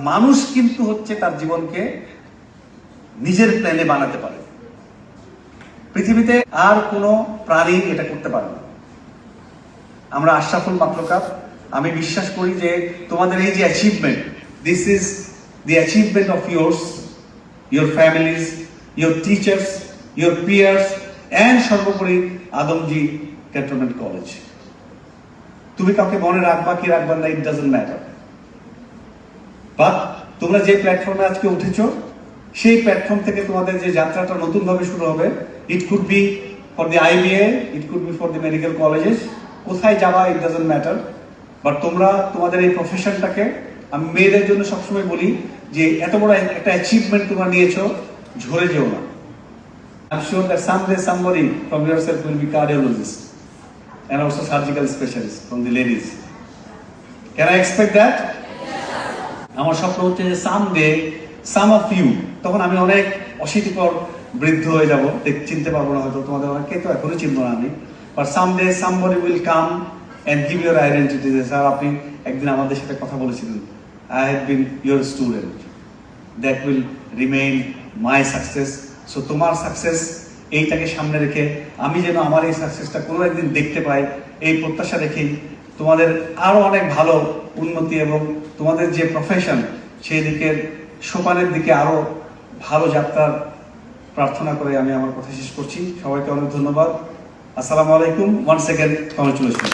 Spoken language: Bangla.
মানুষ কিন্তু হচ্ছে তার জীবনকে নিজের প্ল্যানে বানাতে পারে। পৃথিবীতে আর কোনো প্রাণী এটা করতে পারে না। আমরা আশরাফুল মাখলুকাত। আমি বিশ্বাস করি যে তোমাদের এই যে achievement, this is the achievement of your families, your teachers, your peers, and সর্বোপরি আদমজি ক্যান্টনমেন্ট কলেজ। তুমি কাউকে মনে রাখবা কি রাখবা না, ইট ডাজন্ট ম্যাটার। বাট তোমরা যে প্ল্যাটফর্মে আজকে উঠেছো, সেই প্ল্যাটফর্ম থেকে তোমাদের যে যাত্রাটা নতুন ভাবে শুরু হবে, it could be for the IBA, it could be for the medical colleges. কোথায় যাবা ইট ডাজন্ট ম্যাটার। বাট তোমরা তোমাদের এই প্রফেশনটাকে, আমি মেয়েদের জন্য সবসময় বলি যে এত বড় একটা অ্যাচিভমেন্ট তোমরা নিয়েছো, ঝরে যেও না। I'm sure that someday somebody from yourself will be cardiologist and also surgical specialist from the ladies. Can I expect that? আমার স্বপ্ন হচ্ছে যে someday some of you, তখন আমি অনেক অশীতিকর বৃদ্ধ হয়ে যাব, চিনতে পারবো না হয়তো, তোমাদের অনেকে তো এখনো চিনবো না আমি, but someday somebody will come and give your identity. Sir আপনি একদিন আমাদের সাথে কথা বলেছিলেন, I have been your student. That will remain my success. So তোমার সাকসেস এইটাকে সামনে রেখে আমি যেন আমার এই সাকসেসটা কোনো একদিন দেখতে পাই, এই প্রত্যাশা রেখেই তোমাদের আরো অনেক ভালো উন্নতি এবং তোমাদের যে প্রফেশন সেই দিকের সোপানের দিকে আরো ভালো যাত্রার প্রার্থনা করে আমি আমার কথা শেষ করছি। সবাইকে অনেক ধন্যবাদ। আসসালামু আলাইকুম। Once again congratulation.